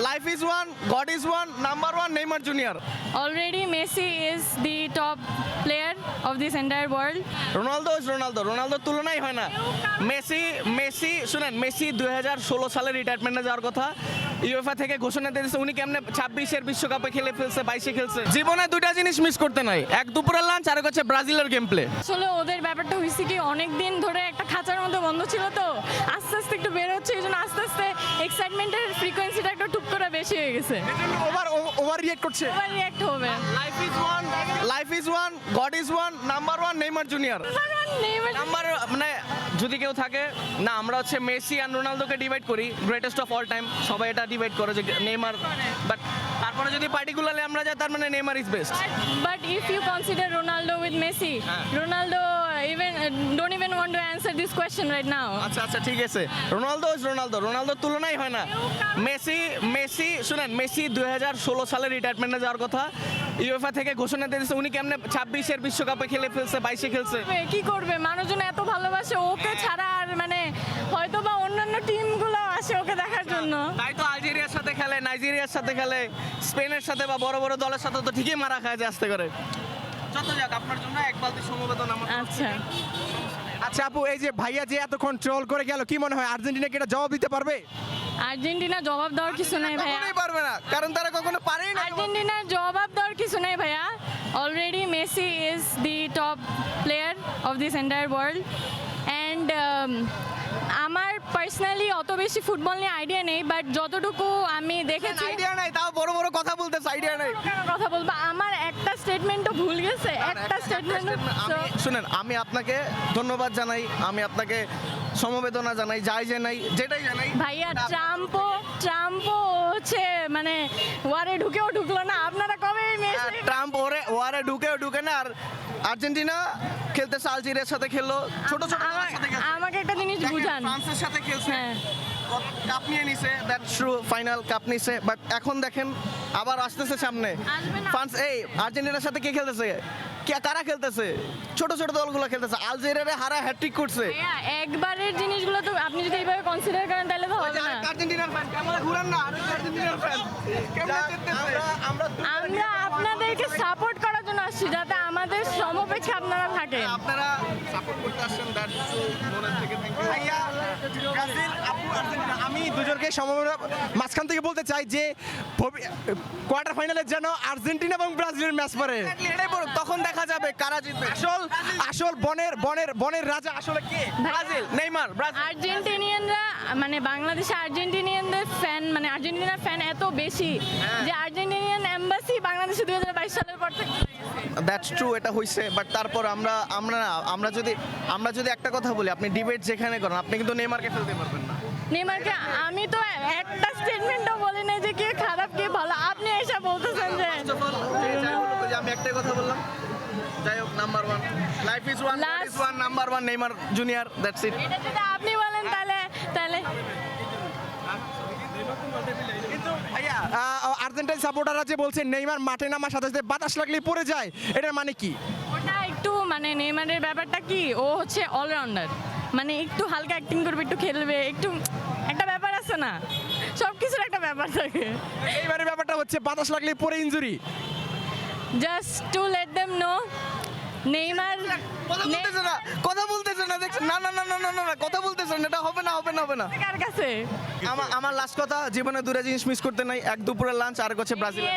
Life is one, God is one, number one, Neymar Junior. Already Messi is the top player of this entire world. Ronaldo is Ronaldo, রোনালদোর তুলনাই হয় না। Messi শুনেন, Messi 2016 সালে রিটায়ারমেন্টে যাওয়ার কথা UEFA থেকে ঘোষণা দিয়েছে। উনি কেমনে 26-এর বিশ্বকাপে খেলে ফেলছে, 22-এ খেলছে। জীবনে দুইটা জিনিস মিস করতে নাই, এক দুপুরের লাঞ্চ আর এক হচ্ছে ব্রাজিলের গেম প্লে। আসলে ওদের ব্যাপারটা হয়েছে কি অনেক দিন ধরে একটা খাঁচার মধ্যে বন্ধ ছিল, তো আস্তে আস্তে একটু বের হচ্ছে, এই জন্য আস্তে আস্তে এক্সাইটমেন্টের ফ্রিকোয়েন্সিটা একটু টুক করে বেশি হয়ে গেছে। ওভার রিয়েক্ট করছে। ওভার রিঅ্যাক্ট হবে। Life is one, god is one, number one, Neymar junior. Number মানে যদি কেউ থাকে না, আমরা হচ্ছে মেসি আর রোনালদোকে ডিভাইড করি, গ্রেটেস্ট অফ অল টাইম, সবাই এটা ডিভাইড করে যে নেইমার, বাট তারপরে যদি পার্টিকুলারলি আমরা যাই তার মানে Neymar is best. But if you consider Ronaldo with Messi, Ronaldo even don't even want to answer this question right now. আচ্ছা ঠিক আছে, রোনালদো ইজ রোনালদো, রোনালদোর তুলনাই হয় না। মেসি শুনেন, মেসি 2016 সালে রিটায়ারমেন্টে যাওয়ার কথা ইউএফএ থেকে ঘোষণা দিয়েছে। উনি কেমনে 26-এর বিশ্বকাপে খেলে ফেলছে, 22-এ খেলছে। কি করবে, মানুষজন এত ভালোবাসে ওকে ছাড়া, আর মানে হয়তো বা অন্যান্য টিমগুলো আসে ওকে দেখার জন্য। তাই তো আলজেরিয়ার সাথে খেলে, নাইজেরিয়ার সাথে খেলে, স্পেনের সাথে বা বড় বড় দলের সাথে তো ঠিকই মারা খায় যে আস্তে করে। যত যাক, আপনার জন্য এক বালতি সমবেদনা। আচ্ছা, আচ্ছা আপু, এই যে ভাইয়া যে এত কন্ট্রোল করে গেল, কি মনে হয় আর্জেন্টিনা কি এটা জবাব দিতে পারবে? আর্জেন্টিনা জবাব দেওয়ার কিছু নাই ভাইয়া। কখনোই পারবে না, কারণ তারা কখনো পারেই না। আর্জেন্টিনার জবাব দেওয়ার কিছু নাই ভাইয়া। Already Messi is the top player of this entire world, and আমার পার্সোনালি অত বেশি ফুটবল নিয়ে আইডিয়া নেই, বাট যতটুকু আমি দেখেছি। আইডিয়া নাই, তাও বড় বড় কথা বলতেছে, আইডিয়া নাই। কেন কথা বলবো, আমার একটা স্টেটমেন্টও ভুল গেছে, একটা স্টেটমেন্ট। শুনেন, আমি আপনাকে ধন্যবাদ জানাই, আমি আপনাকে সমবেদনা জানাই, যাই জানাই, যেটাই জানাই। ভাইয়া ট্রাম্পও হচ্ছে মানে ওয়ারে ঢুকেও ঢুকলো না, আপনারা কবে মেসি? ট্রাম্প ওয়ারে ঢুকে না, আর আর্জেন্টিনা খেলতেছে আলজেরিয়ার সাথে, খেললো ছোট ছোট দলের সাথে খেলছে। আমাকে একটা জিনিস বুঝান। ফ্রান্সের সাথে খেলছে, হ্যাঁ, কাপ নিয়ে নিছে, দ্যাটস ট্রু, ফাইনাল কাপ নিছে, বাট এখন দেখেন আবার আসতেছে সামনে আসবে না। ফ্রান্স। এই আর্জেন্টিনার সাথে কে খেলতেছে, কারা খেলতেছে? ছোট ছোট দলগুলো খেলতেছে। আলজেরিয়ারে হারা হ্যাটট্রিক করছে। ভাইয়া একবারের জিনিসগুলো তো আপনি যদি এইভাবে কনসিডার করেন তাহলে তো হবে না। আর্জেন্টিনার ফ্যান ক্যামেরা ঘুরান না, আর্জেন্টিনার ফ্যান আমরা আপনাদেরকে সাপোর্ট করার জন্য আসছি, যাতে আমাদের সমপেক্ষে আপনারা থাকেন। আপনারা সাপোর্ট করতে আসছেন, দ্যাটস ট্রু, মনের থেকে থ্যাংক ইউ। ভাইয়া ব্রাজিল, আপু আর্জেন্টিনা, আমি দুজনকে মাঝখান থেকে বলতে চাই যে কোয়ার্টার ফাইনালে যেন আর্জেন্টিনা এবং ব্রাজিলের ম্যাচ পড়ে। এটাই বলুন, তখন দেখা যাবে কারা জিতবে। আসল বনের রাজা আসলে কে? Brazil, Neymar, Brazil. আর্জেন্টিনিয়ানরা মানে বাংলাদেশে আর্জেন্টিনিয়ানদের ফ্যান, মানে আর্জেন্টিনার ফ্যান এত বেশি যে আর্জেন্টিনিয়ান এম্বাসি বাংলাদেশে 2022 সালের পর থেকে চলে গেছে। দ্যাটস ট্রু, এটা হইছে, বাট তারপর আমরা যদি একটা কথা বলি, আপনি ডিবেট যেখানে করেন, আপনি কিন্তু নেইমারকে ফেলতে পারবেন না। নেইমারকে আমি তো একটা স্টেটমেন্টও বলি না যে কে খারাপ কে ভালো, আপনি এসে বলতেছেন যে First of all, যাই বলুক, যে আমি একটাই কথা বললাম, যাই হোক, number one, life is one, god is one, number one, Neymar junior, that's it. এটা যদি আপনি বলেন তাহলে আর্জেন্টাইন সাপোর্টাররা যে বলছে নেইমার মাঠে নামার সাথে সাথে বাতাস লাগলেই পড়ে যায়, এটার মানে কি? ওটা একটু মানে নেইমারের ব্যাপারটা কি, ও হচ্ছে অলরাউন্ডার, মানে একটু হালকা অ্যাক্টিং করবে, একটু খেলবে, একটু একটা ব্যাপার আছে না, সব কিছুর একটা ব্যাপার থাকে। এইবারের ব্যাপারটা হচ্ছে বাতাস লাগলেই পড়ে injury. Just to let them know, Neymar কথা বলতেছে না, দেখছেন? না, কথা বলতেছেন, এটা হবে না। কার কাছে আমার লাস্ট কথা, জীবনে দুটো জিনিস মিস করতে নাই, এক দুপুরের লাঞ্চ আর হচ্ছে ব্রাজিল।